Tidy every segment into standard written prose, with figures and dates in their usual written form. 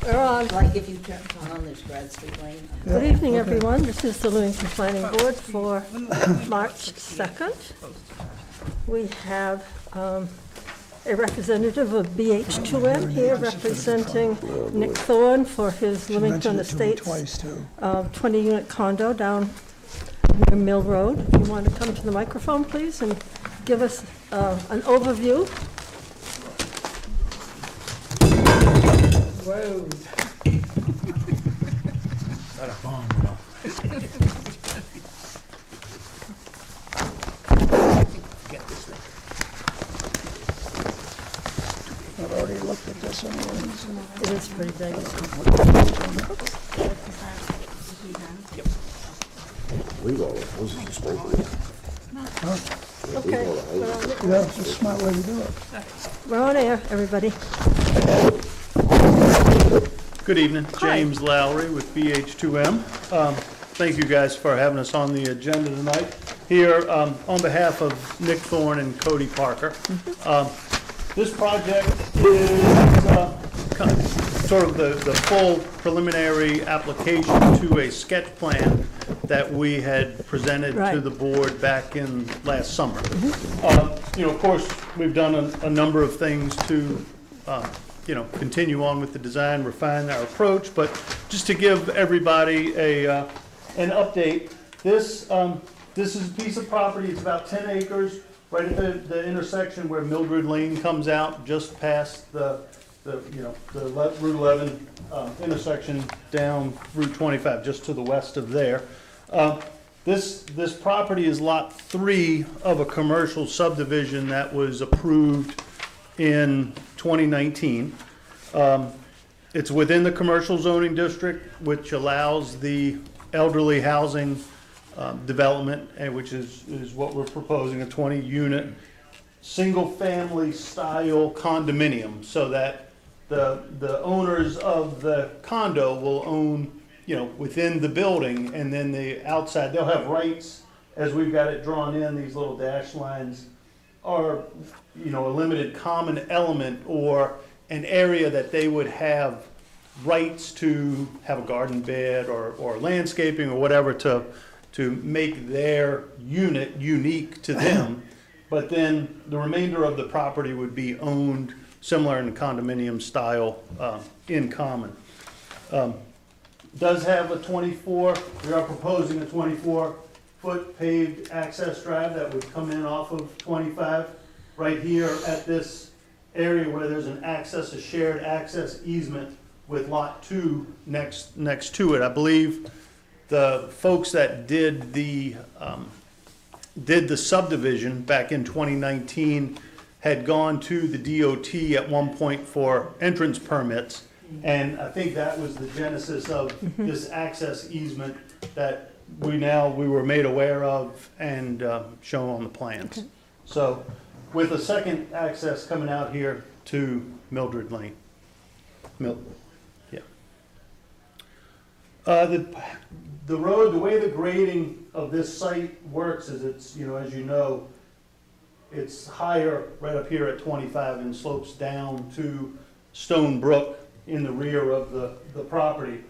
We're on. Like if you turn on this Grad Street Lane. Good evening, everyone. This is the Limington Planning Board for March 2nd. We have a representative of BH2M here representing Nick Thorne for his Limington Estates 20-unit condo down near Mill Road. If you want to come to the microphone, please, and give us an overview. Whoa. Not a bomb, you know. Get this thing. I've already looked at this anyways. It is pretty big. Leave all the houses and spoke with. Okay, Yeah, it's a smart way to do it. we're on air, everybody. Good evening, Hi. James Lowry with BH2M. Thank you guys for having us on the agenda tonight. Here, on behalf of Nick Thorne and Cody Parker. This project is kind of sort of the full preliminary application to a sketch plan that we had presented to Right. the board back in last summer. You know, of course, we've done a number of things to you know, continue on with the design, refine our approach, but just to give everybody an update, this is a piece of property. It's about 10 acres, right at the intersection where Mildred Lane comes out, just past the Route 11 intersection down Route 25, just to the west of there. This property is lot 3 of a commercial subdivision that was approved in 2019. It's within the commercial zoning district, which allows the elderly housing development, and which is what we're proposing, a 20-unit, single-family style condominium, so that the owners of the condo will own, you know, within the building, and then the outside, they'll have rights, as we've got it drawn in, these little dash lines are, you know, a limited common element or an area that they would have rights to have a garden bed or landscaping or whatever to make their unit unique to them. But then the remainder of the property would be owned similar in condominium style in common. Does have a we are proposing a 24-foot paved access drive that would come in off of 25 right here at this area where there's a shared access easement with lot 2 next to it. I believe the folks that did the subdivision back in 2019 had gone to the DOT at one point for entrance permits, and I think that was the genesis of this access easement that we were made aware of and shown on the plans. So with a second access coming out here to Mildred Lane. Yeah. The road, the way the grading of this site works is it's, you know, as you know, it's higher right up here at 25 and slopes down to Stone Brook in the rear of the property.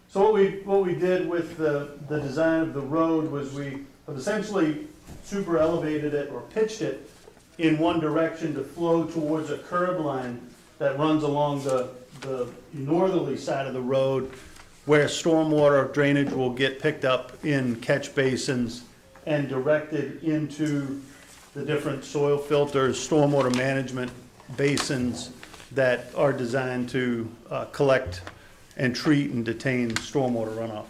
So what we did with the design of the road was we have essentially super elevated it or pitched it in one direction to flow towards a curb line that runs along the northerly side of the road, where stormwater drainage will get picked up in catch basins and directed into the different soil filters, stormwater management basins that are designed to collect and treat and detain stormwater runoff.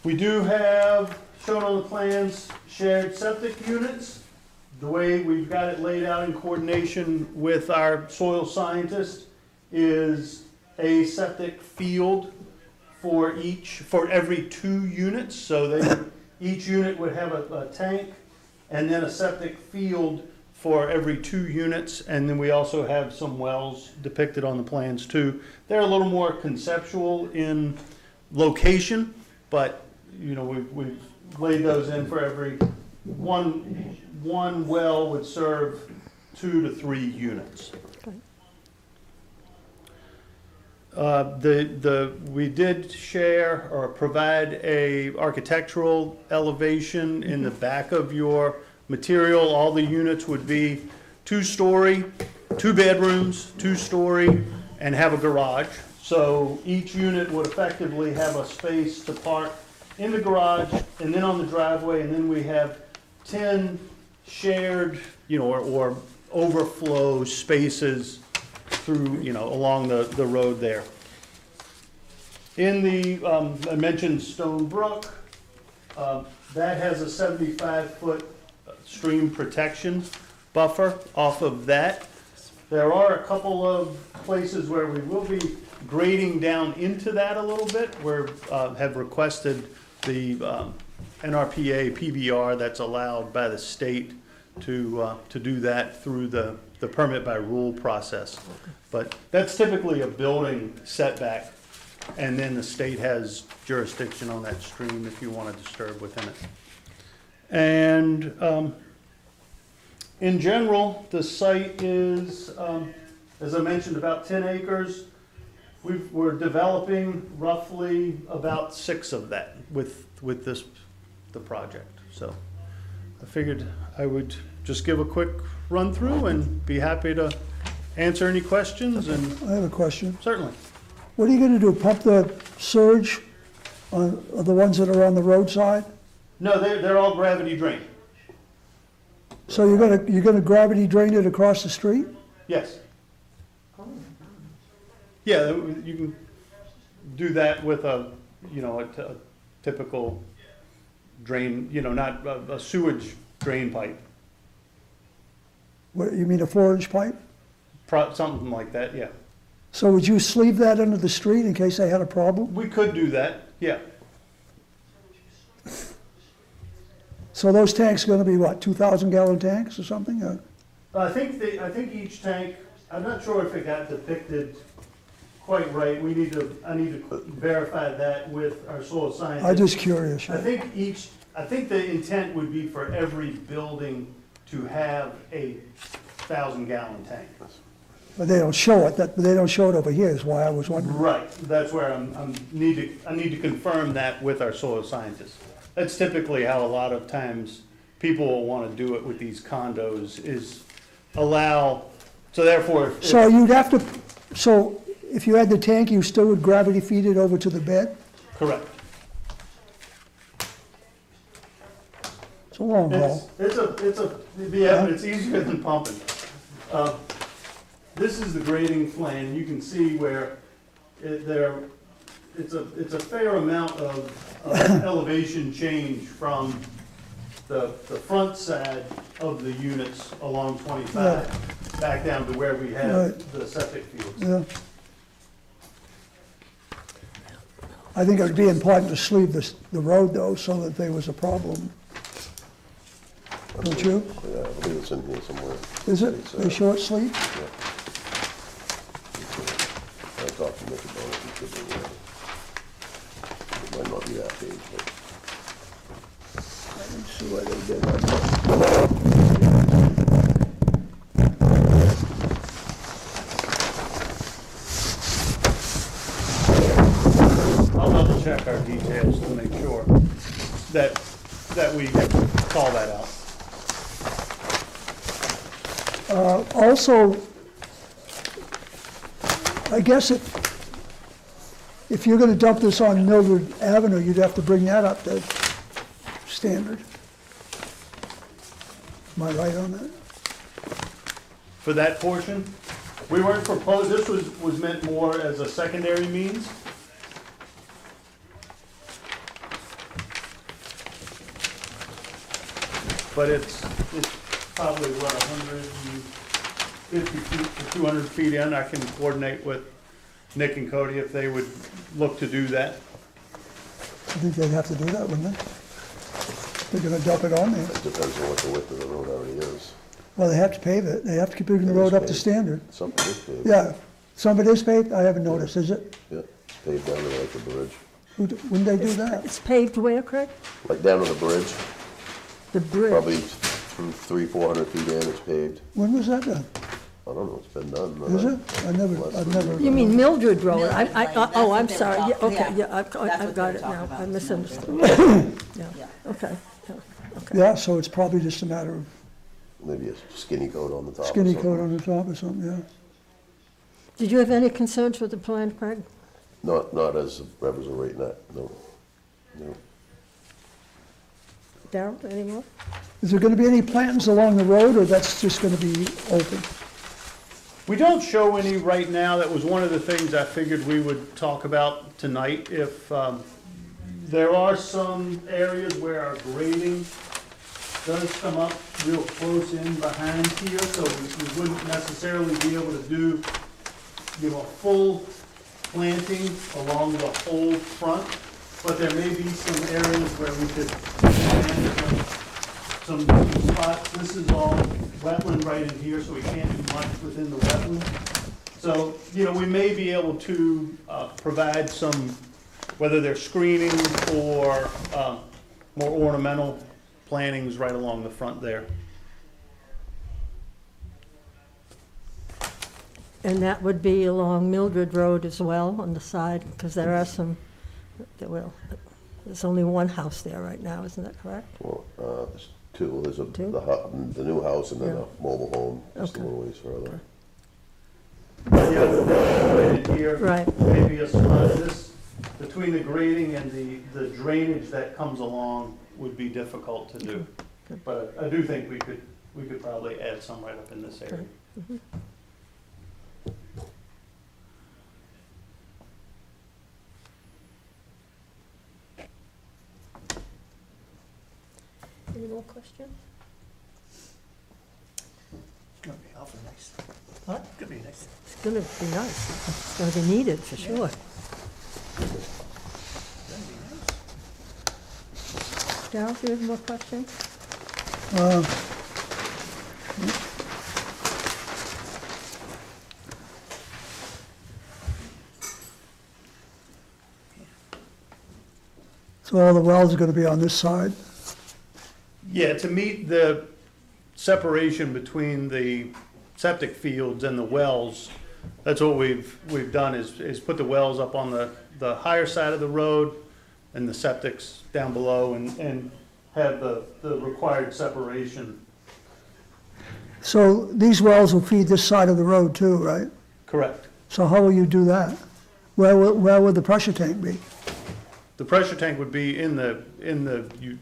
We do have, shown on the plans, shared septic units. The way we've got it laid out in coordination with our soil scientist is a septic field for every 2 units. So each unit would have a tank and then a septic field for every 2 units. And then we also have some wells depicted on the plans too. They're a little more conceptual in location, but you know, we've laid those in for every one well would serve 2 to 3 units. We did share or provide a architectural elevation in the back of your material. All the units would be 2-story, 2 bedrooms, 2-story, and have a garage. So each unit would effectively have a space to park in the garage and then on the driveway, and then we have 10 shared, or overflow spaces through, along the road there. In the, I mentioned Stone Brook, that has a 75-foot stream protection buffer off of that. There are a couple of places where we will be grading down into that a little bit. Have requested the NRPA PBR that's allowed by the state to do that through the permit by rule process. But that's typically a building setback, and then the state has jurisdiction on that stream if you want to disturb within it. And in general, the site is, as I mentioned, about 10 acres. We're developing roughly about 6 of that with the project. So I figured I would just give a quick run through and be happy to answer any questions. And I have a question. certainly. What are you gonna do, pump the surge on the ones that are on the roadside? No, they're all gravity drained. So you're gonna gravity drain it across the street? Yes. Yeah, you can do that with a typical drain, not a sewage drain pipe, What, you mean a 4-inch pipe? something like that, yeah. So would you sleeve that under the street in case they had a problem? We could do that, yeah. So those tanks are gonna be what, 2,000-gallon tanks or something? I think each tank, I'm not sure if it got depicted quite right. I need to verify that with our soil scientist. I'm just curious. I think the intent would be for every building to have a 1,000-gallon tank. But they don't show it, they don't show it over here is why I was wondering. Right, that's where I need to confirm that with our soil scientist. That's typically how a lot of times people will want to do it with these condos, is allow, so therefore. So if you had the tank, you still would gravity feed it over to the bed? Correct. It's a long haul. It's easier than pumping. This is the grading plan. You can see where it's a fair amount of elevation change from the front side of the units along 25 back down to where we have Right. the septic fields. Yeah. I think it would be important to sleeve the road though, so that if there was a problem. Don't you? Yeah, I believe it's in here somewhere. Is it? They short sleeve? I talked to Nick about it, he said they were. It might not be that page, but. Let's see what they did on that. I'll double check our details to make sure that we call that out. Also, I guess if you're gonna dump this on Mildred Avenue, you'd have to bring that up to standard. Am I right on that? For that portion, we weren't proposed, this was meant more as a secondary means. But it's probably, 150 feet to 200 feet in. I can coordinate with Nick and Cody if they would look to do that. I think they'd have to do that, wouldn't they? They're gonna dump it on there. It depends on what the width of the road already is. Well, they have to pave it. They have to keep bringing the road up to standard. Something is paved. Yeah. Some of it is paved? I haven't noticed, is it? Yeah, it's paved down to like the bridge. When they do that? It's paved where, Craig? Like down to the bridge, The bridge. probably through 300-400 feet in, it's paved. When was that done? I don't know, it's been done. Is it? I've never. You mean Mildred Road? Mildred Lane, that's Oh, what I'm they were sorry, yeah, talking- okay, yeah, yeah, I've that's what got they it were now, talking I about, misunderstood. Yeah, Yeah. okay, yeah, okay. Yeah, so it's probably just a matter of Maybe a skinny coat on the top or skinny something. coat on the top or something, yeah. Did you have any concerns with the plan, Craig? Not as represented right now, no. No. Darrell, any more? Is there gonna be any plantings along the road, or that's just gonna be open? We don't show any right now. That was one of the things I figured we would talk about tonight. If there are some areas where our grading does come up real close in behind here, so we wouldn't necessarily be able to do, a full planting along the whole front, but there may be some areas where we could plant some spots. This is all wetland right in here, so we can't do much within the wetland. So, we may be able to provide some, whether they're screening or more ornamental plantings right along the front there. And that would be along Mildred Road as well, on the side, because there are some, there's only one house there right now, isn't that correct? Well, there's two, there's Two? the new house and then Yeah. a mobile home, just a Okay. little ways further. Yeah, right in here. Right. Maybe a spot, this, between the grading and the drainage that comes along would be difficult to do. Good. But I do think we could probably add some right up in this area. Any more questions? It's gonna be awfully nice. What? It's gonna be nice. It's gonna be nice, it's gonna be needed, for sure. Darrell, do you have more questions? So all the wells are gonna be on this side? Yeah, to meet the separation between the septic fields and the wells, that's what we've done is put the wells up on the higher side of the road and the septics down below and have the required separation. So these wells will feed this side of the road too, right? Correct. So how will you do that? Where will the pressure tank be? The pressure tank would be in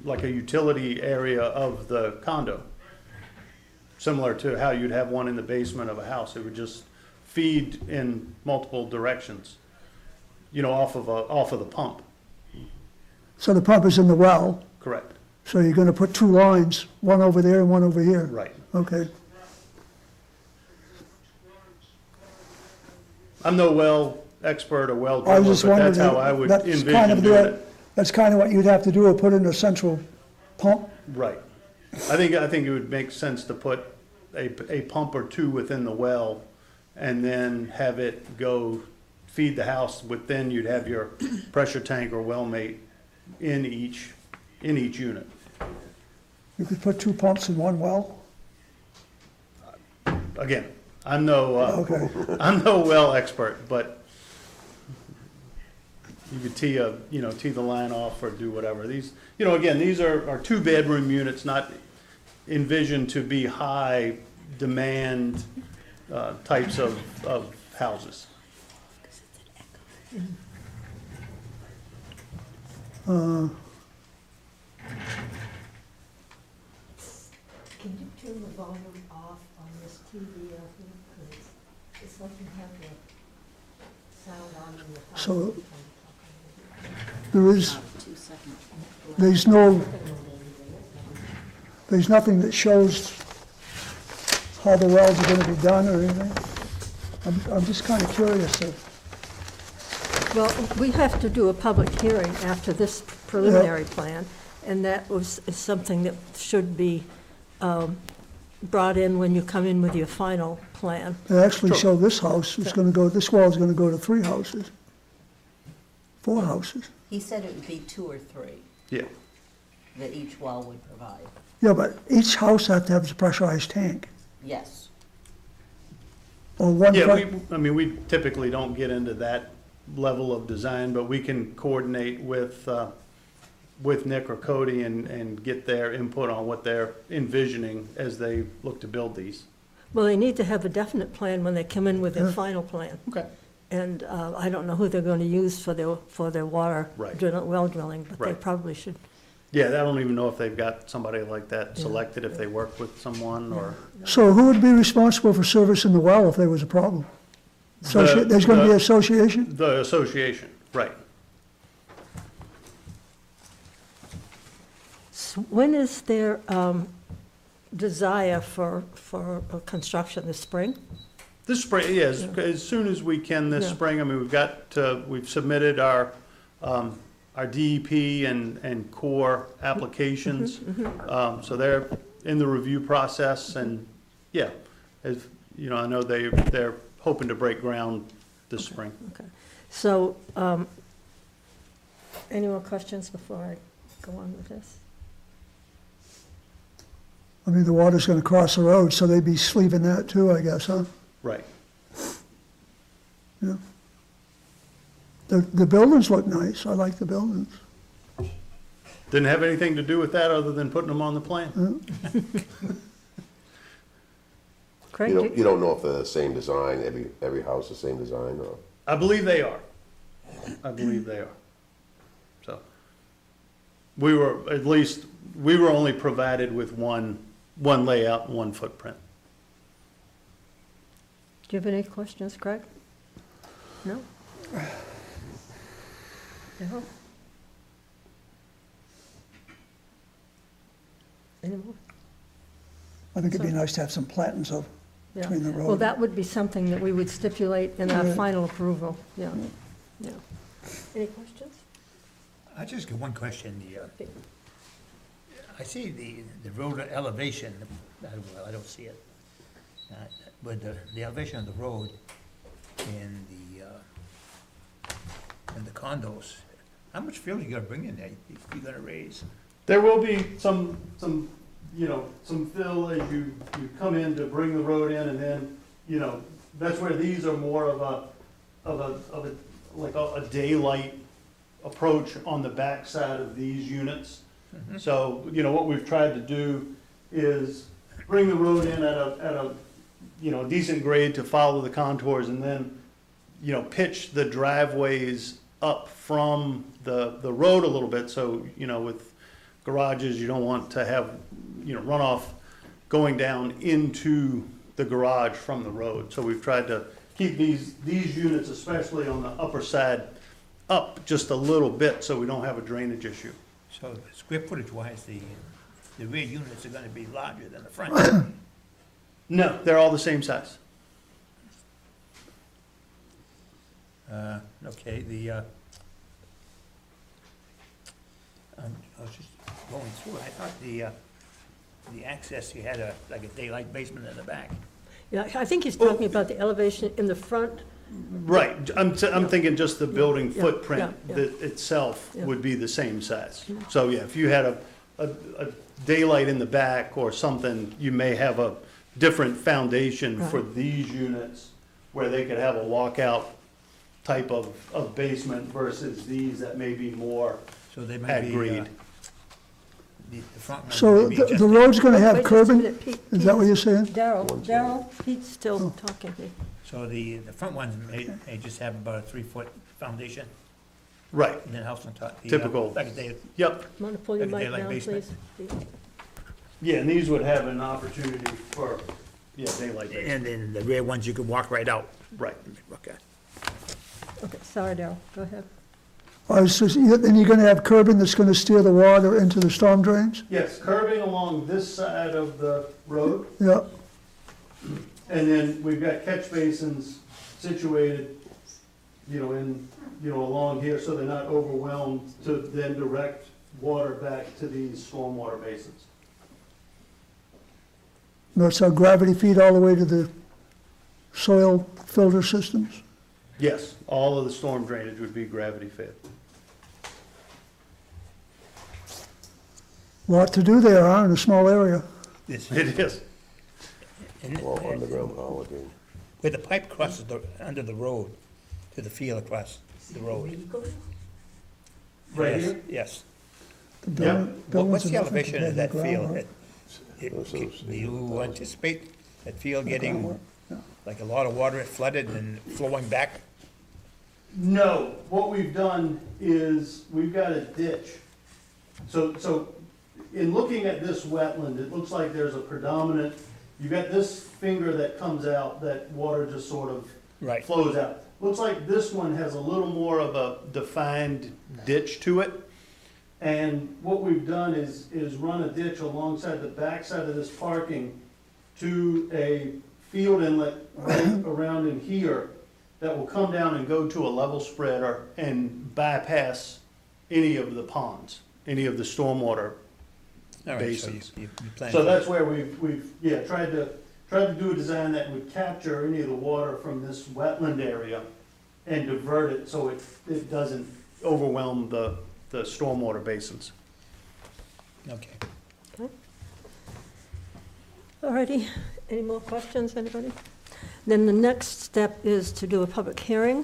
like a utility area of the condo. Similar to how you'd have one in the basement of a house. It would just feed in multiple directions, off of the pump. So the pump is in the well, Correct. so you're gonna put two lines, one over there and one over here? Right. Okay. I'm no well expert or well I was driller, just but wondering. that's how I would that's kind envision of doing the- it. That's kind of what you'd have to do, put in a central pump? Right. I think it would make sense to put a pump or two within the well and then have it go feed the house. Then you'd have your pressure tank or well mate in each unit. You could put two pumps in one well? Again, I'm no Okay. I'm no well expert, but you could tee the line off or do whatever. These, again, these are 2-bedroom units, not envisioned to be high demand types of houses. Can you turn the volume off on this TV out here, please? It's like you have the sound on in the house. So there is, 2 seconds. there's nothing that shows how the wells are gonna be done or anything? I'm just kind of curious of, Well, we have to do a public hearing after this preliminary plan, and that is something that should be brought in when you come in with your final plan. they actually show this house is gonna go, this wall's gonna go to 3 houses. 4 houses. He said it would be 2 or 3 Yeah. that each well would provide. Yeah, but each house has to have a pressurized tank. Yes. Or one Yeah, pipe? I mean, we typically don't get into that level of design, but we can coordinate with Nick or Cody and get their input on what they're envisioning as they look to build these. Well, they need to have a definite plan when they come in with their Yeah. final plan. Okay. And I don't know who they're going to use for their water Right. well drilling, but they Right. probably should. Yeah, I don't even know if they've got somebody like that Yeah. selected, if they work with someone or. So who would be responsible for servicing the well if there was a problem? There's gonna be the- association? The association, right. So when is their desire for construction, this spring? This spring, yes, as soon as we can this Yeah. spring. I mean, we've submitted our DEP and core applications. So they're in the review process and, yeah, as, you know, I know they're hoping to break ground this spring. Okay. So, any more questions before I go on with this? I mean, the water's gonna cross the road, so they'd be sleeving that too, I guess, huh? Right. Yeah. The buildings look nice, I like the buildings. Didn't have anything to do with that other than putting them on the plan. Craig, You don't know if they're the same design, every house the same design, or? I believe they are. I believe they are. So, we were only provided with one layout and one footprint. do you have any questions, Craig? No? No? Any more? I think it'd be nice to have some plantings of, Yeah. between the Well, road. that would be something that we would stipulate in our Yeah. final approval, yeah, yeah. Any questions? I just got one question. I see the road elevation, well, I don't see it. But the elevation of the road and the condos, how much fill you gonna bring in there, you gonna raise? There will be some fill as you come in to bring the road in, and then, that's where these are more of a daylight approach on the backside of these units. So, what we've tried to do is bring the road in at a decent grade to follow the contours, and then, pitch the driveways up from the road a little bit, so, with garages, you don't want to have, runoff going down into the garage from the road. So we've tried to keep these units, especially on the upper side, up just a little bit so we don't have a drainage issue. So square footage wise, the rear units are gonna be larger than the front. No, they're all the same size. Okay, I was just going through, I thought the access, you had like a daylight basement in the back. Yeah, I think he's talking about the elevation in the front. Right, I'm thinking just the building Yeah, footprint yeah. that itself Yeah. would be the same size. So, yeah, if you had a daylight in the back or something, you may have a different foundation for Right. these units where they could have a walkout type of basement versus these that may be more So they might at be, grade. the front one So may be the just- the road's gonna have Wait just a curbing, minute, Pete, is that what you're saying? Daryl, Pete's still talking here. So the front ones may just have about a 3-foot foundation, Right, and then house on top. Typical. Like a day, yep. Want to pull your Like a mic daylight down, basement. please? Yeah, and these would have an opportunity for, daylight basement. and then the rear ones, you could walk right out. Right. Okay. Okay, sorry, Daryl, go ahead. Then you're gonna have curbing that's gonna steer the water into the storm drains? Yes, curbing along this side of the road. Yeah, And then we've got catch basins situated, along here, so they're not overwhelmed to then direct water back to these stormwater basins. that's how gravity feed all the way to the soil filter systems? Yes, all of the storm drainage would be gravity fed. Lot to do there, huh, in a small area? This- It is. and- Well, underground power, again. where the pipe crosses under the road to the field across the road. Right Yes, here? Yes. The Yeah. buildings What's are the nothing elevation compared of to that the field? ground, right? Do you anticipate that field getting groundwork, yeah. like a lot of water flooded and flowing back? No, what we've done is, we've got a ditch. So in looking at this wetland, it looks like there's a predominant, you got this finger that comes out, that water just sort of Right. flows out. Looks like this one has a little more of a defined ditch to it. And what we've done is run a ditch alongside the backside of this parking to a field inlet right around in here that will come down and go to a level spreader and bypass any of the ponds, any of the stormwater All right, so basins. you plan. So that's where we've tried to do a design that would capture any of the water from this wetland area and divert it so it doesn't overwhelm the stormwater basins. Okay. Alrighty, any more questions, anybody? Then the next step is to do a public hearing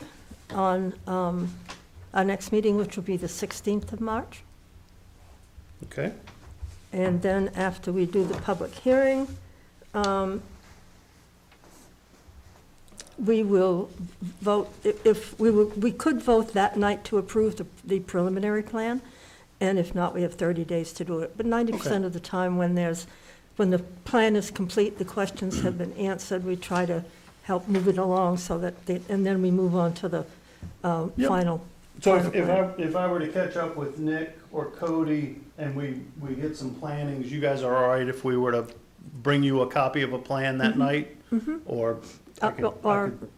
on our next meeting, which will be the 16th of March. Okay. And then after we do the public hearing, we will vote, we could vote that night to approve the preliminary plan, and if not, we have 30 days to do it. But 90% of the time, when the plan is complete, the questions have been answered, we try to help move it along so that, and then we move on to the Yep. final. So final plan. if I were to catch up with Nick or Cody and we get some plannings, you guys are all right if we were to bring you a copy of a plan that night? Or I could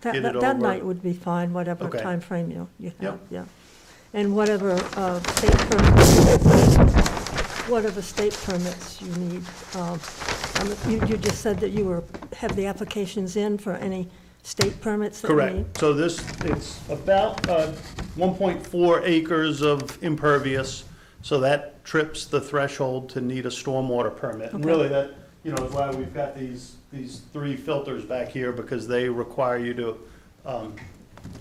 get it over? That night would be fine, whatever Okay. timeframe you have, Yep. yeah. And whatever state permits you need. You just said that you have the applications in for any state permits that you need? Correct. So it's about 1.4 acres of impervious, so that trips the threshold to need a stormwater permit. And Okay. really that, is why we've got these 3 filters back here, because they require you to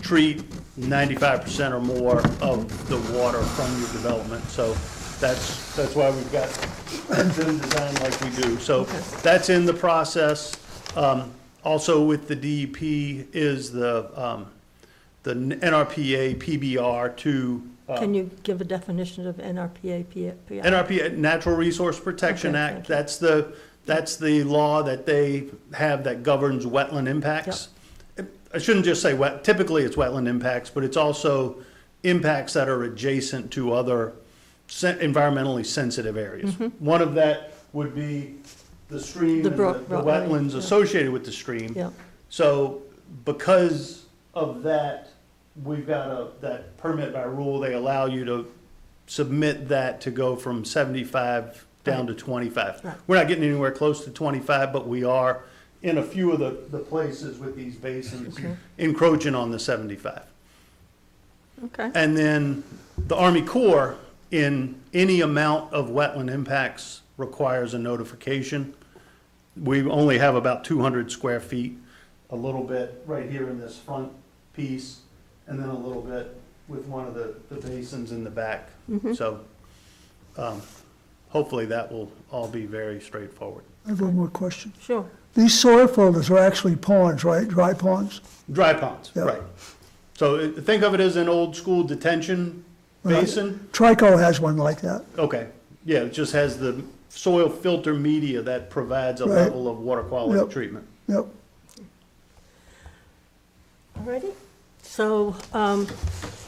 treat 95% or more of the water from your development. So that's why we've got them designed like we do. So Okay. that's in the process. Also with the DEP is the NRPA PBR to. Can you give a definition of NRPA, PBR? NRPA, Natural Resource Protection Okay, Act, thank you. that's the law that they have that governs wetland impacts. I shouldn't just say typically it's wetland impacts, but it's also impacts that are adjacent to other environmentally sensitive areas. One of that would be the stream The and brook, the right, wetlands yeah. associated with the stream. Yeah, So because of that, we've got that permit by rule, they allow you to submit that to go from 75 down to 25. Right. We're not getting anywhere close to 25, but we are in a few of the places with these basins Okay. encroaching on the 75. okay. And then the Army Corps, in any amount of wetland impacts, requires a notification. We only have about 200 square feet, a little bit right here in this front piece, and then a little bit with one of the basins in the back. So hopefully that will all be very straightforward. I have one more question. Sure. These soil filters are actually ponds, right? Dry ponds? Dry ponds, Yeah. right. So think of it as an old school detention basin. Trico has one like that. Okay, yeah, it just has the soil filter media that provides a Right. level of water quality Yep. treatment. Yep. Alrighty. So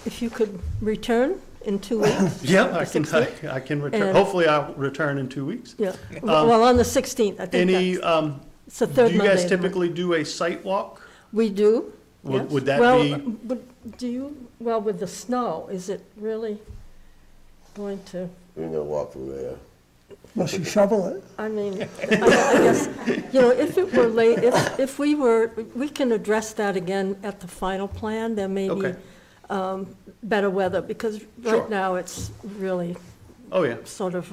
if you could return in 2 weeks? Yeah, the 16th? I can return, And- hopefully I'll return in 2 weeks. Yeah, well, on the 16th, I think Any, that's, it's the do third you Monday. guys of the month. typically do a site walk? We do, Would- yes. would that Well, be- do you, well, with the snow, is it really going to, You're gonna walk through there. Unless you shovel it. I mean, I guess, if it were late, if we can address that again at the final plan, there may be Okay. better weather, because Sure. right now it's really Oh, yeah, sort of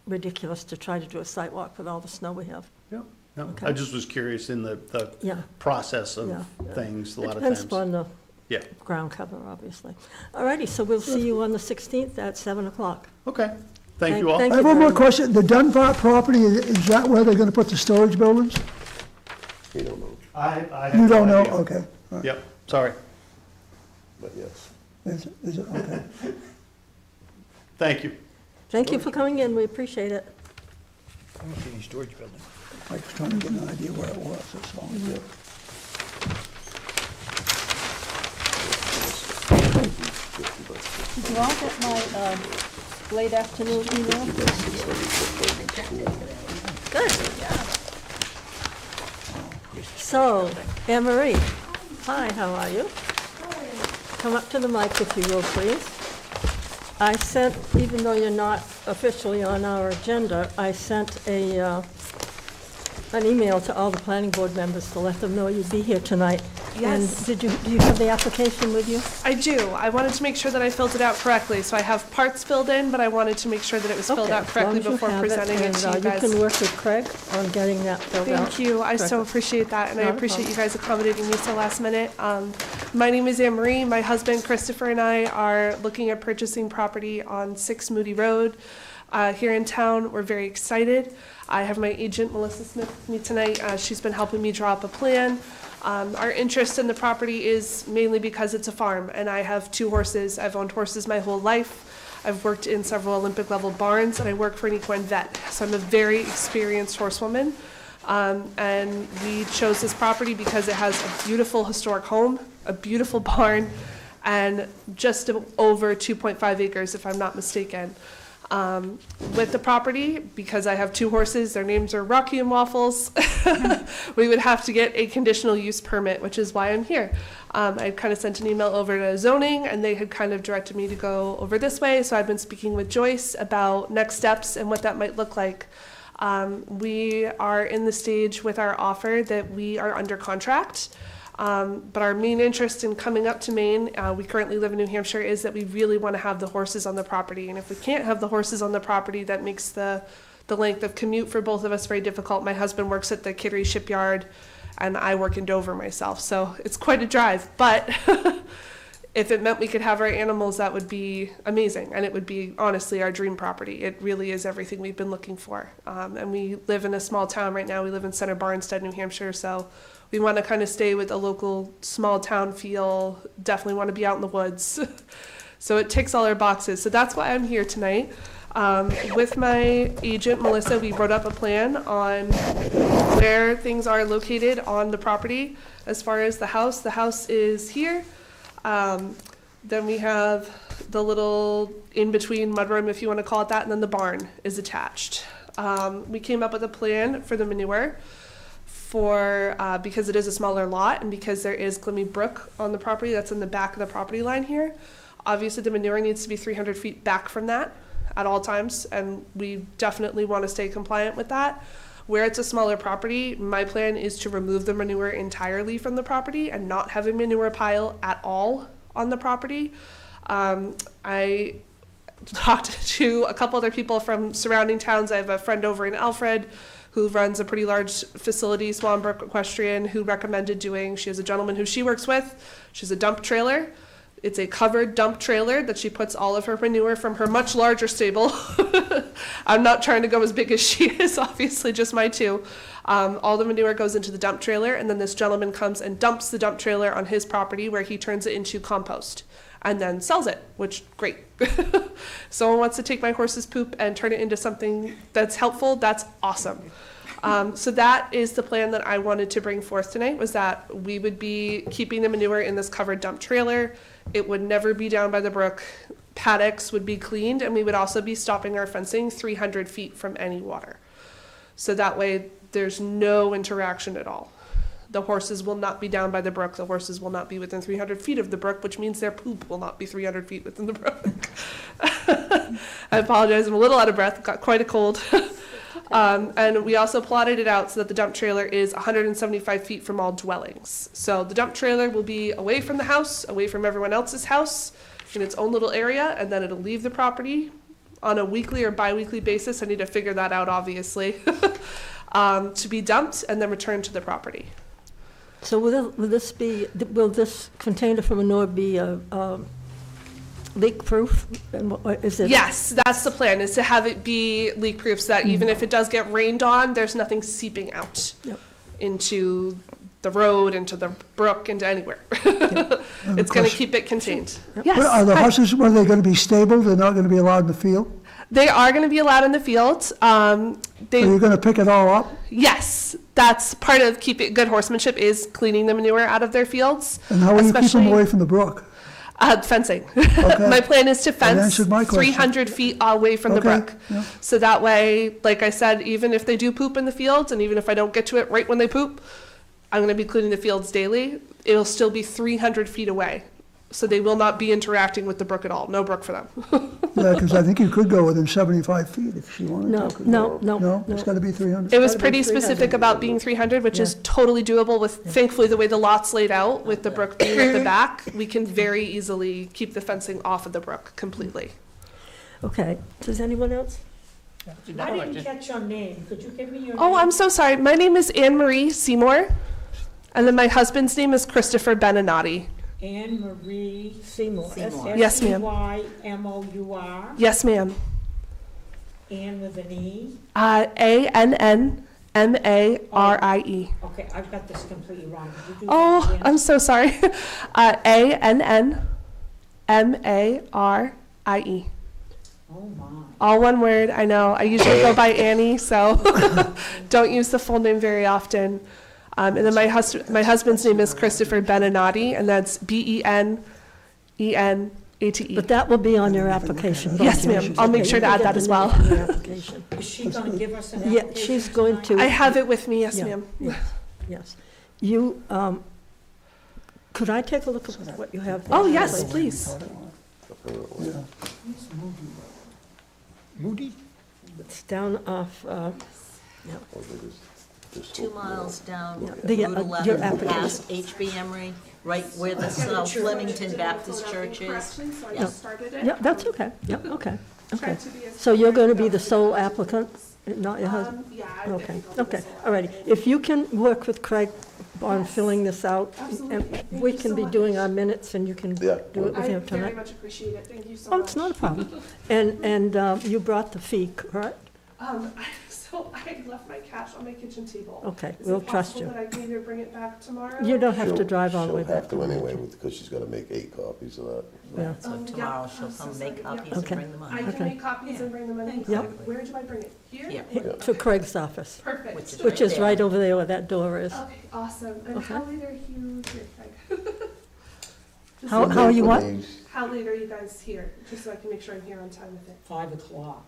ridiculous to try to do a site walk with all the snow we have. yeah, No, Okay. I just was curious in the Yeah. process of Yeah. things, a lot of It times. depends upon the Yeah, ground cover, obviously. All righty, so we'll see you on the 16th at 7 o'clock. okay. Thank you all. Thank I have you one more very much. question. The Dunbar property, is that where they're gonna put the storage buildings? We don't know, I have You no don't know? idea. Okay. All right. Yep, sorry. but yes. Is it, okay. Thank you. Thank you for coming in, we appreciate it. I don't see any storage building. I was trying to get an idea where it was, that's all. Did you all get my late afternoon email? Good. So, Anne Marie, hi, how are you? Come up to the mic if you will, please. I sent, even though you're not officially on our agenda, I sent an email to all the planning board members to let them know you'd be here tonight. Yes. And do you have the application with you? I do. I wanted to make sure that I filled it out correctly. So I have parts filled in, but I wanted to make sure that it was filled Okay, out as correctly long as you before have it, presenting it and, to you guys. You can work with Craig on getting that filled out. Thank you. I so correctly. appreciate that, and I Not a appreciate problem. you guys accommodating me so last minute. My name is Anne Marie. My husband Christopher and I are looking at purchasing property on 6 Moody Road here in town. We're very excited. I have my agent Melissa Smith with me tonight. She's been helping me draw up a plan. Our interest in the property is mainly because it's a farm, and I have 2 horses. I've owned horses my whole life. I've worked in several Olympic level barns, and I work for an equine vet. So I'm a very experienced horsewoman. And we chose this property because it has a beautiful historic home, a beautiful barn, and just over 2.5 acres, if I'm not mistaken. With the property, because I have 2 horses, their names are Rocky and Waffles, we would have to get a conditional use permit, which is why I'm here. I kind of sent an email over to zoning, and they had kind of directed me to go over this way, so I've been speaking with Joyce about next steps and what that might look like. We are in the stage with our offer that we are under contract. But our main interest in coming up to Maine, we currently live in New Hampshire, is that we really want to have the horses on the property. And if we can't have the horses on the property, that makes the length of commute for both of us very difficult. My husband works at the Kittery shipyard, and I work in Dover myself. So it's quite a drive. But if it meant we could have our animals, that would be amazing. And it would be, honestly, our dream property. It really is everything we've been looking for. And we live in a small town right now. We live in Center Barnstead, New Hampshire. So we want to kind of stay with a local small town feel, definitely want to be out in the woods. So it ticks all our boxes. So that's why I'm here tonight. With my agent, Melissa, we wrote up a plan on where things are located on the property. As far as the house is here. Then we have the little in-between mudroom, if you want to call it that, and then the barn is attached. We came up with a plan for the manure. Because it is a smaller lot and because there is Glimmy Brook on the property that's in the back of the property line here. Obviously, the manure needs to be 300 feet back from that at all times, and we definitely want to stay compliant with that. Where it's a smaller property, my plan is to remove the manure entirely from the property and not have a manure pile at all on the property. I talked to a couple other people from surrounding towns. I have a friend over in Alfred who runs a pretty large facility, Swanbrook Equestrian, who recommended she has a gentleman who she works with. She has a dump trailer. It's a covered dump trailer that she puts all of her manure from her much larger stable. I'm not trying to go as big as she is, obviously, just my 2. All the manure goes into the dump trailer, and then this gentleman comes and dumps the dump trailer on his property where he turns it into compost and then sells it, which, great. Someone wants to take my horse's poop and turn it into something that's helpful, that's awesome. So that is the plan that I wanted to bring forth tonight, was that we would be keeping the manure in this covered dump trailer. It would never be down by the brook. Paddocks would be cleaned, and we would also be stopping our fencing 300 feet from any water. So that way there's no interaction at all. The horses will not be down by the brook. The horses will not be within 300 feet of the brook, which means their poop will not be 300 feet within the brook. I apologize, I'm a little out of breath, got quite a cold. And we also plotted it out so that the dump trailer is 175 feet from all dwellings. So the dump trailer will be away from the house, away from everyone else's house, in its own little area, and then it'll leave the property on a weekly or bi-weekly basis. I need to figure that out, obviously. to be dumped and then returned to the property. So will this container from Anor be leak-proof? And is it? Yes, that's the plan, is to have it be leak-proof so that even if it does get rained on, there's nothing seeping out Yep. into the road, into the brook, into anywhere. It's going to keep it contained. Yes. Are the hi. horses, were they going to be stable? They're not going to be allowed in the field? They are going to be allowed in the field. Are you going to pick it all up? Yes, that's part of keeping good horsemanship is cleaning the manure out of their fields. And how will you keep them especially- away from the brook? Fencing. Okay. My plan is to fence answered my question. 300 feet away from the Okay, brook. yeah. So that way, like I said, even if they do poop in the fields, and even if I don't get to it right when they poop, I'm going to be cleaning the fields daily. It'll still be 300 feet away. So they will not be interacting with the brook at all. No brook for them. Yeah, because I think you could go within 75 feet if she wanted No, to. no, No, no, it's no. got to be 300? It was Gotta be pretty 300. specific about being 300, which is totally doable with, thankfully, the way the lot's laid out, with the brook being at the back, we can very easily keep the fencing off of the brook completely. Okay, does anyone else? I didn't catch your name. Could you give me your name? Oh, I'm so sorry. My name is Anne Marie Seymour, and then my husband's name is Christopher Beninati. Anne Marie Seymour. Seymour. Yes, ma'am. S-E-Y-M-O-U-R. Yes, ma'am. Anne with an E. Annmarie. Okay, I've got this completely wrong. Could you do that Oh, again? I'm so sorry. Annmarie. Oh, my. All one word, I know. I usually go by Annie, so don't use the full name very often. And then my husband's name is Christopher Beninati, and that's Benenate. But that will be on your application. both Yes, yours. ma'am. I'll make Okay, sure to you add can that get as the well. name in your application. Is she going to give us an Yeah, application? she's going to. I have it with me, yes, Yeah, ma'am. Yes, yes. You, could I take a look at what you have there? Oh, yes, please. Apparently. Moody? It's down off, Oh, they just 2 miles down Yeah, Route the, your 11, application. past HB Emery, right where the South Limington Baptist Church is. Yeah. Yeah, that's okay, yeah, okay, okay. to be as So you're going to be the sole applicant, not your husband? Yeah, Okay, okay, all righty. If you can work with Craig on filling this out, Absolutely. and Thank we you can so be much. doing our minutes, and you can do Yeah. it with I him very tonight. much appreciate it. Thank you so Oh, much. it's not a problem. And you brought the fee, correct? So I left my cash on my kitchen table. Okay, Is we'll it trust possible you. that I can either bring it back tomorrow? You don't have to drive all the way She'll back. have to anyway, because she's gotta make 8 copies of that. Yeah. So yeah, tomorrow she'll I'm so come sorry, make yeah. copies and Okay. bring them I on. can Okay. make copies and bring them in. Yep. Where do I bring it? Here? Here. To Craig's office, Perfect. which is there. right over there where that door is. Okay, awesome. And Okay. how late are you here, Craig? How are you what? How late are you guys here? Just so I can make sure I'm here on time with it. 5 o'clock.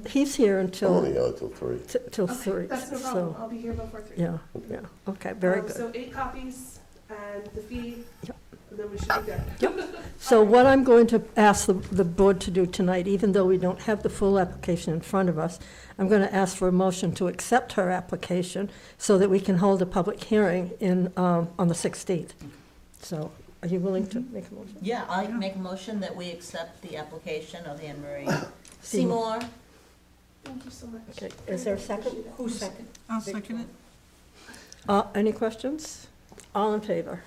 He's here I'm until, only out till 3. till Okay, 3, that's no problem. so, I'll be here before 3. yeah, yeah, okay, very good. So 8 copies and the fee, Yep. and then we should be good. So what I'm going to ask the board to do tonight, even though we don't have the full application in front of us, I'm going to ask for a motion to accept her application so that we can hold a public hearing on the 16th. So are you willing to make a motion? Yeah, I make a motion that we accept the application of Anne Marie Seymour. Seymour. Thank you so much. Okay, is there a second? Who second? I'll second it. Any questions? All in favor?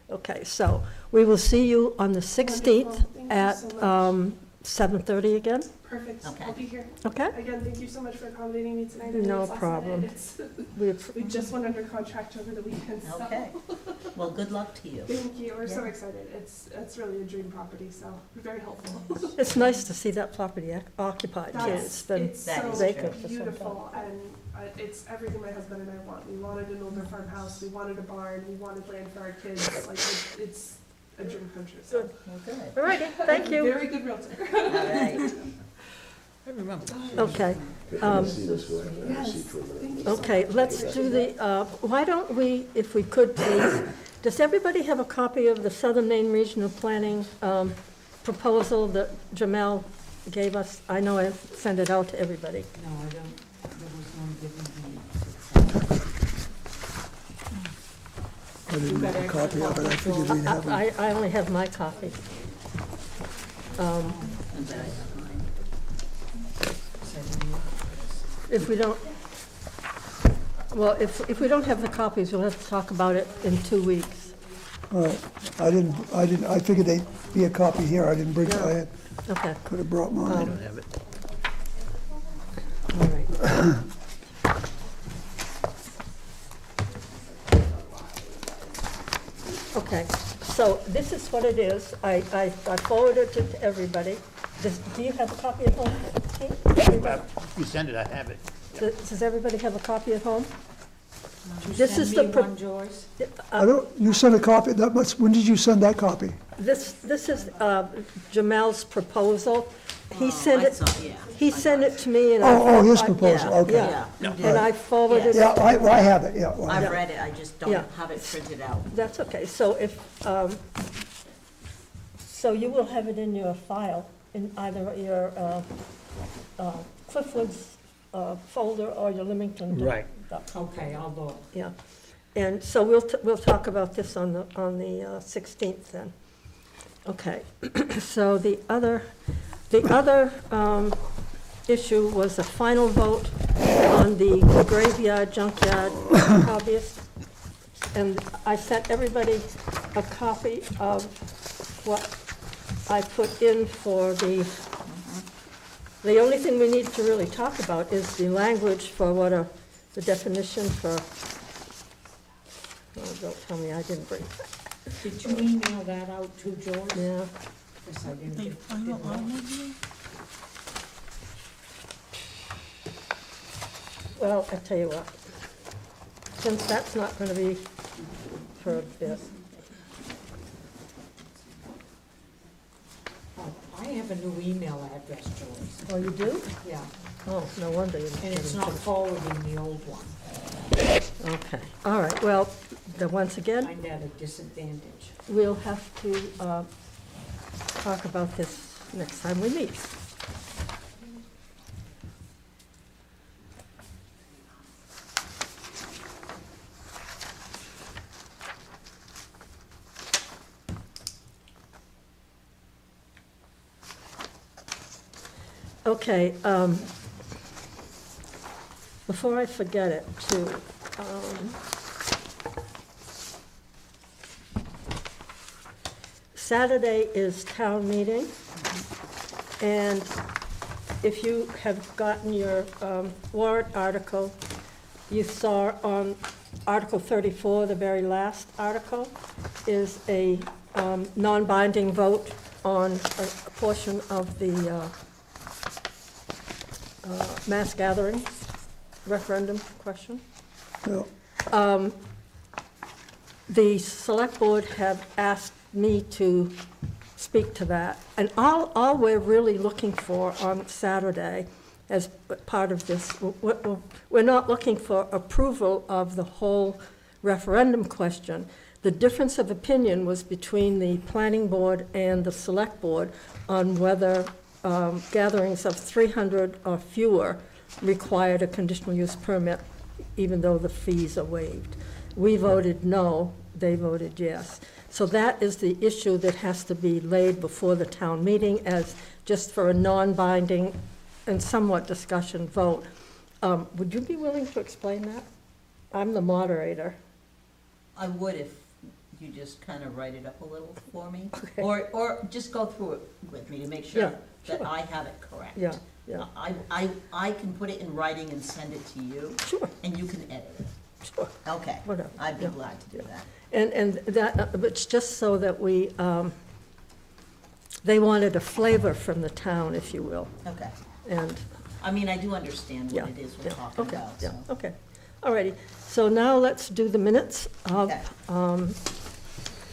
Okay, so we will see you on the 16th Wonderful. Thank you at so much. 7:30 again, Perfect. Okay. I'll be here. okay? Again, thank you so much for accommodating me tonight. I know No it's last problem. minute. It's- We We just went under contract over the weekend, so. Okay. Well, good luck to you. Thank you. We're so Yeah. excited. It's really a dream property, so very helpful. It's nice to see that property occupied, too. It's been It's That so is vacant for some time. beautiful, and it's everything my husband and I want. We wanted an older farmhouse, we wanted a barn, we wanted land for our kids. Like, it's a dream come true, so. Good. Well, good. All righty, thank you. Very good realtor. All right. I remember. Okay, See this way, I see for a minute. okay, let's do the, why don't we, if we could please, does everybody have a copy of the Southern Maine Regional Planning proposal that Jamel gave us? I know I sent it out to everybody. No, I don't. There was one given to me. I didn't make a copy of it, I figured we'd have one. I only have my copy. If we don't, Well, if we don't have the copies, we'll have to talk about it in 2 weeks. All right, I figured there'd be a copy here, I didn't bring, I had, Okay, could have brought I mine. don't have it. all right. Okay, so this is what it is. I forwarded it to everybody. Do you have a copy at home, Pete? Everybody? You send it, I have it. Does everybody have a copy at home? Did you This is send me the one, Joyce? I don't, you sent a copy, when did you send that copy? This is Jamel's proposal. He sent I it, saw, yeah. he sent it to me and I. Oh, his I- proposal, yeah, okay. Yeah, Yeah. and I forwarded Yeah, it. I have it, yeah. well, I've read it, I just Yeah. don't have it printed out. That's okay. So so you will have it in your file, in either your Cliffwoods folder or your Limington. Right. Okay, I'll look. Yeah, and so we'll talk about this on the 16th then. Okay, so the other issue was a final vote on the graveyard junkyard hobbyist. And I sent everybody a copy of what I put in for the only thing we need to really talk about is the language for the definition for, oh, don't tell me I didn't bring, Did you email that out to Joyce? yeah. Yes, I didn't get. Well, I tell you what, since that's not gonna be for a bit, Oh, I have a new email address, Joyce. oh, you do? Yeah, Oh, no wonder you and it's not forwarding the old one. Okay, all right, well, then once again, Find that a disadvantage. we'll have to talk about this next time we meet. Okay, before I forget it, too, Saturday is town meeting, and if you have gotten your warrant article, you saw on Article 34, the very last article, is a non-binding vote on a portion of the mass gathering referendum question. Yeah. The select board have asked me to speak to that. And all we're really looking for on Saturday as part of this, we're not looking for approval of the whole referendum question. The difference of opinion was between the planning board and the select board on whether gatherings of 300 or fewer required a conditional use permit, even though the fees are waived. We voted no, they voted yes. So that is the issue that has to be laid before the town meeting as just for a non-binding and somewhat discussion vote. Would you be willing to explain that? I'm the moderator. I would if you just kind of write it up a little for me. Okay. Or just go through it with me to make Yeah, sure that sure. I have it correct. Yeah, yeah, I can put it in writing and send it to you, sure, and you can edit it. sure. Okay, Whatever, I'd be yeah, glad to do that. And that, but it's just so that we, they wanted a flavor from the town, if you will, Okay. and, I mean, I do understand yeah. what it is yeah, we're talking okay, about, yeah, so. okay. All righty, so now let's do the minutes of, Okay.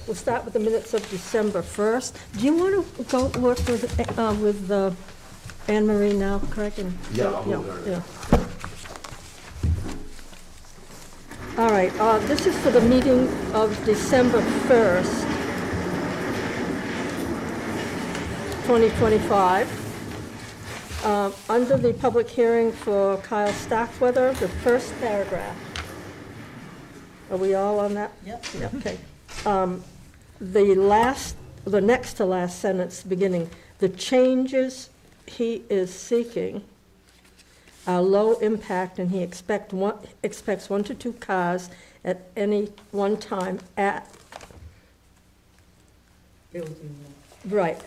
we'll start with the minutes of December 1st. Do you want to go work with Anne Marie now, Craig? And- Yeah, I'll move there. Yeah. All right, this is for the meeting of December 1st, 2025. Under the public hearing for Kyle Starkweather, the first paragraph. Are we all on that? Yep. Yeah, okay. The next to last sentence, beginning, the changes he is seeking are low impact, and he expects 1 to 2 cars at any one time at, Building right.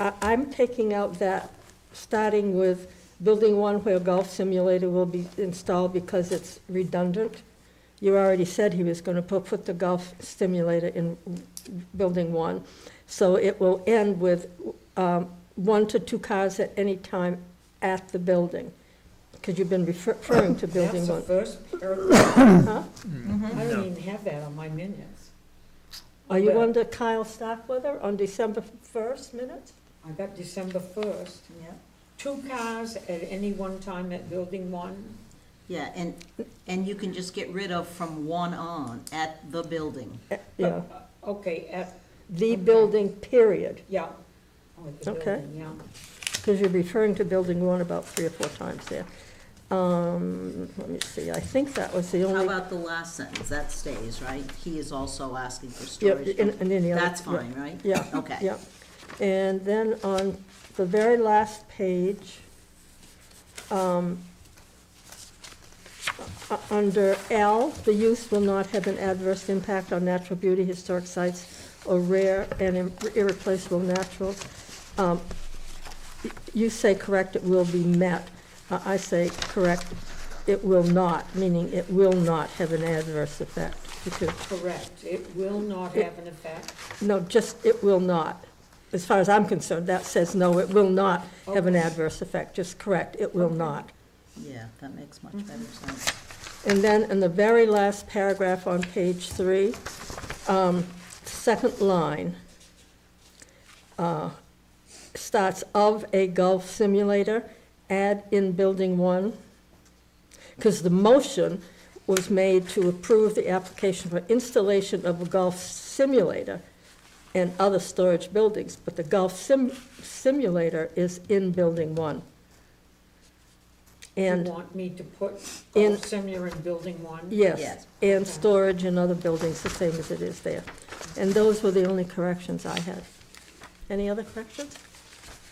I'm taking out that, starting with building 1 where golf simulator will be installed because it's redundant. You already said he was gonna put the golf simulator in building 1. So it will end with 1 to 2 cars at any time at the building, because you've been referring to building That's 1. the first paragraph. Huh? I don't even have that on my minutes. Are you under Kyle Starkweather on December 1st minutes? I got December 1st. Yeah. 2 cars at any one time at building 1. Yeah, and you can just get rid of from 1 on, at the building. Yeah, Okay, at, the building, period, yeah. Oh, at the Okay. building, yeah. because you're referring to building 1 about 3 or 4 times there. Let me see, I think that was the How only. about the last sentence? That stays, right? He is also asking for Yeah, storage. and any other. That's fine, right? Yeah. Okay. Yeah, and then on the very last page, under L, the use will not have an adverse impact on natural beauty, historic sites, or rare and irreplaceable naturals. You say correct, it will be met. I say correct, it will not, meaning it will not have an adverse effect. Because, Correct. It will not have an effect. no, just it will not. As far as I'm concerned, that says no, it will not have an adverse effect. Just correct, it will not. Yeah, that makes much better sense. And then in the very last paragraph on page 3, second line, starts of a golf simulator, add in building 1. Because the motion was made to approve the application for installation of a golf simulator and other storage buildings, but the golf simulator is in building 1. You And, want me to put In- golf simulator in building 1? yes, Yes. and storage in other buildings, the same as it is there. And those were the only corrections I had. Any other corrections?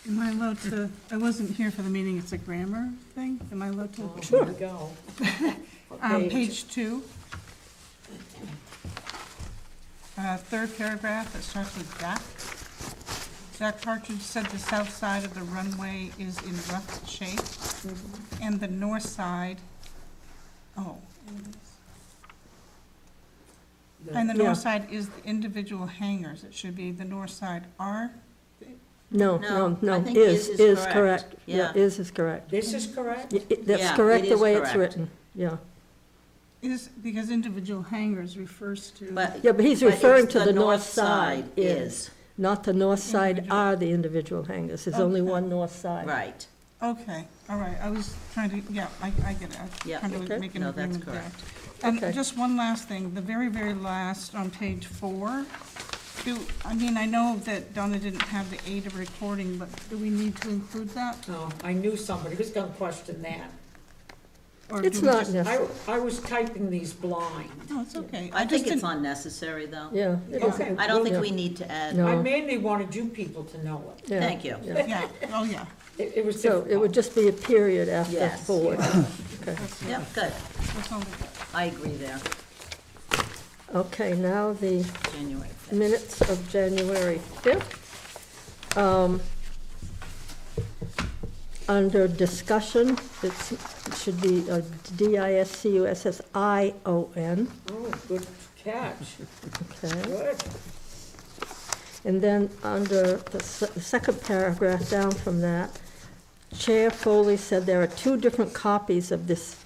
Am I allowed to, I wasn't here for the meeting, it's a grammar thing, am I allowed Oh, to? here we go. Page 2. Third paragraph, it starts with Jack. Jack Partridge said the south side of the runway is in rough shape, and the north side, oh, and the Yeah. north side is the individual hangars, it should be the north side are, No, No, no, no, I think is correct. correct. Yeah, Yeah. is correct. This is correct? That's Yeah, correct it the is way it's correct. written, yeah. is, because individual hangars refers to. Yeah, but he's But referring it's to the north side is, not the north side Individual. are the individual hangars. There's only Okay. one north side. Right. Okay, all right, I was trying to, yeah, I get it, I was Yeah. trying Okay. to make an No, that's agreement there. correct. And Okay. just one last thing, the very, very last on page 4, I mean, I know that Donna didn't have the aid of recording, but do we need to include that? No, I knew somebody was gonna question that. Or It's do we not just- necessary, I was typing these blind. No, it's okay. I just think it's didn't- unnecessary, though. yeah. it is. Okay. I don't think Yeah. we need to add. No. I mainly wanted you people to know it. Yeah, Thank you. yeah. Yeah, oh, yeah, It was So it would difficult. just be a period after Yes. forward. Okay. that's, Yeah, good. that's all we got. I agree there. Okay, now the January 5th. minutes of January 5th. Under discussion, it should be DISCUSSION, Oh, good catch. okay? Good. And then under the second paragraph down from that, Chair Foley said there are 2 different copies of this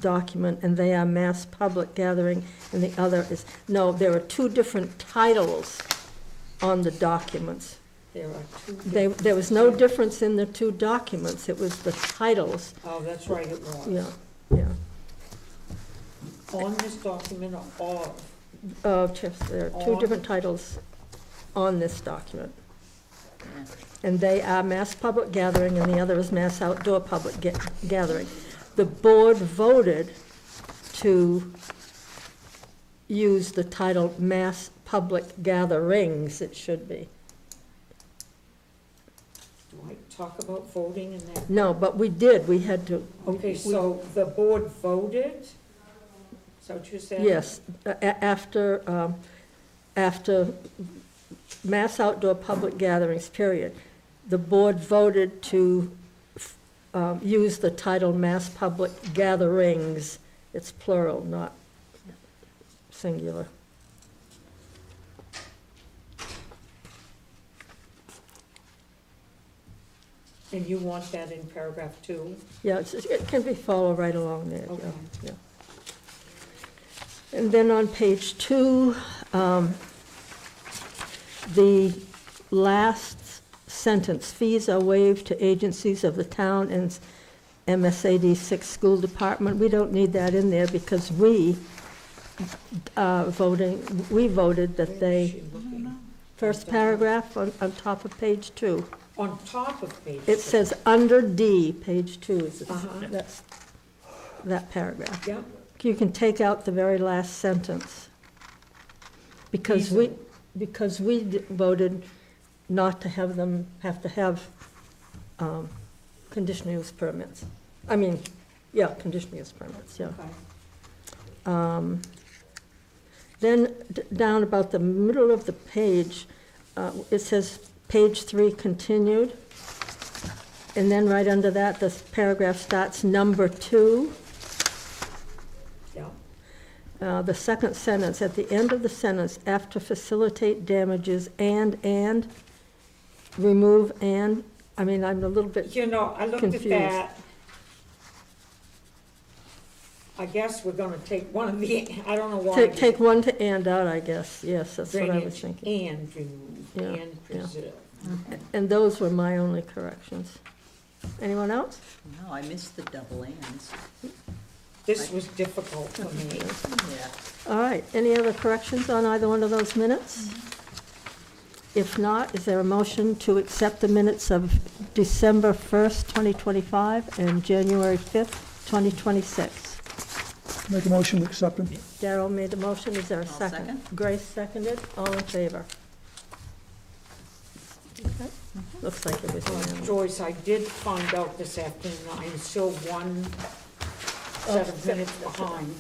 document, and they are mass public gathering, and the other is, no, there are 2 different titles on the documents. There are 2. There was no difference in the 2 documents, it was the titles, Oh, that's right, it was. yeah, yeah. On this document or of? There are 2 On. different titles on this document. Yeah. And they are mass public gathering, and the other is mass outdoor public gathering. The board voted to use the title mass public gatherings, it should be. like, talk about voting and that? No, but we did, we had to. Okay, so the board voted? Is that what you said? Yes, after mass outdoor public gatherings, period, the board voted to use the title mass public gatherings. It's plural, not singular. And you want that in paragraph 2? Yeah, it can be followed right along there, Okay. yeah. And then on page 2, the last sentence, fees are waived to agencies of the town and MSAD 6 school department. We don't need that in there because we voted that they, first paragraph on top of page 2. On top of page. It says under D, page 2, Uh-huh. that's that paragraph. Yeah, You can take out the very last sentence. Because we voted not to have them have to have conditional use permits. I mean, yeah, conditional use permits, yeah. okay. Then down about the middle of the page, it says page 3 continued. And then right under that, the paragraph starts number 2. Yeah, The second sentence, at the end of the sentence, after facilitate damages and, remove and, I mean, I'm a little bit, you know, I looked at Confused. that. I guess we're gonna take one of the, I don't know why. take one to and out, I guess, yes, that's what I was Drainage thinking. and remove Yeah, and yeah. preserve. And those were my only corrections. Anyone else? No, I missed the double ands. This was difficult for me. Yeah. All right, any other corrections on either one of those minutes? If not, is there a motion to accept the minutes of December 1st, 2025 and January 5th, 2026? Make a motion to accept them. Darrell made the motion, is there a I'll second? second. Grace seconded, all in favor? Okay. Looks like it was unanimous. Joyce, I did find out this afternoon, I'm still one set of minutes behind.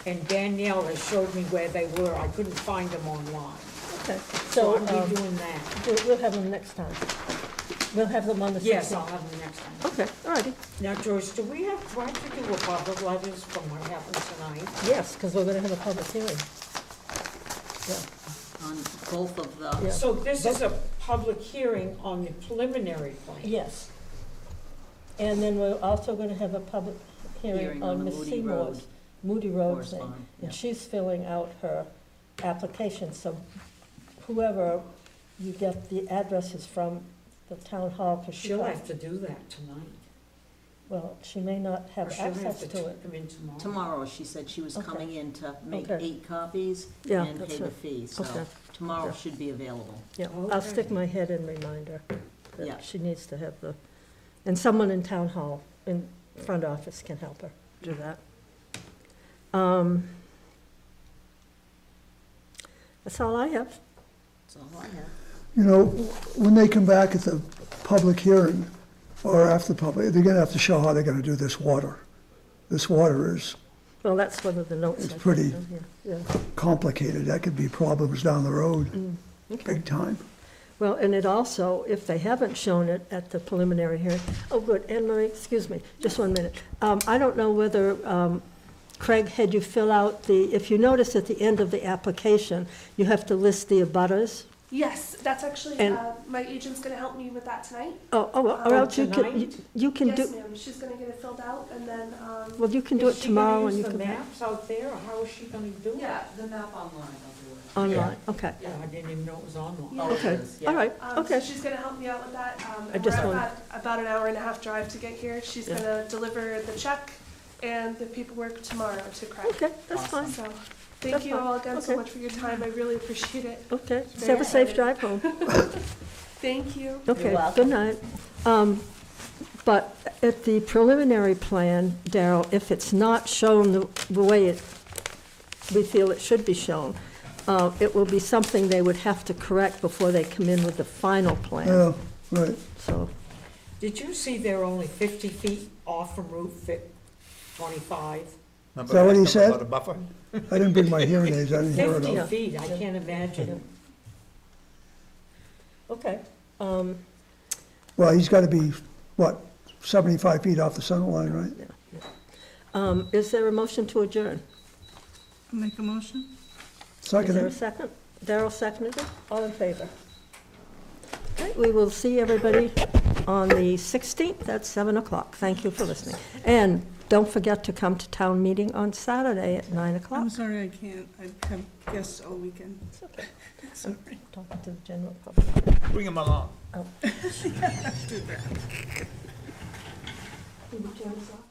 And Danielle has showed me where they were, I couldn't find them online. Okay, So so I'll be doing that. we'll have them next time. We'll have them on the 16th. Yes, I'll have them next time. Okay, all righty. Now, Joyce, do we have right to do a public letters from what happened tonight? Yes, because we're going to have a public hearing. On both of the, Yeah. So this is a public hearing on the preliminary plan? Yes. And then we're also going to have a public hearing Hearing on on the Miss Moody Seymour's, Road Moody Road thing. correspondence, And yeah. she's filling out her application, so whoever you get the addresses from the town hall, because She'll have to do that tonight. well, she may not Or have she'll have access to to it. come in tomorrow. tomorrow, she said she was Okay. coming in to make Okay. 8 copies Yeah, and that's pay the right. fee, so Okay. tomorrow Okay. should be available. Yeah, I'll Okay. stick my head in reminder Yeah. that she needs to have the, and someone in town hall, in front office can help her do that. That's all I have. That's all I have. You know, when they come back at the public hearing, or after the public, they're gonna have to show how they're gonna do this water. This water is Well, that's one of the notes. It's I put pretty- down here. Yeah, complicated. That could be problems down the road, okay. big time. Well, and it also, if they haven't shown it at the preliminary hearing, oh, good, Anne Marie, excuse me, just 1 minute. I don't know whether, Craig had you fill out the, if you notice at the end of the application, you have to list the abutters. Yes, that's actually, And- my agent's gonna help me with that tonight. Or else you can, tonight? you can Yes, do, ma'am, she's gonna get it filled out and then, well, you can do it tomorrow and you Is she can. gonna use the maps out there, or how is she gonna do it? Yeah, the map online, I'll do it. Online, okay, Yeah, I didn't even know it was online. Yeah. Oh, it okay, is, yeah. all right, So okay. she's gonna help me out with that. I And just we're wanted- about an hour and a half drive to get here. She's Yeah. gonna deliver the check and the paperwork tomorrow to Craig. Okay, that's fine, So, That's thank you fine. all again so Okay. much for your time. I really appreciate it. okay. Very Have a safe excited. drive home. Thank you. Okay, welcome. good night. But at the preliminary plan, Darrell, if it's not shown the way we feel it should be shown, it will be something they would have to correct before they come in with the final plan. Yeah, right. So Did you see they're only 50 feet off from Route 25? Is that what he said? About a buffer? I didn't bring my hearing aids, I didn't hear it 50 all. feet, I can't imagine. Okay. Well, he's gotta be, what, 75 feet off the center line, right? Is there a motion to adjourn? Make a motion? Is Second, there a it. second? Darrell seconded it. All in favor? Okay, we will see everybody on the 16th at 7 o'clock. Thank you for listening. And don't forget to come to town meeting on Saturday at 9 o'clock. I'm sorry, I can't. I have guests all weekend. I'm talking to the general public. Bring them along. Oh. Can you turn this off?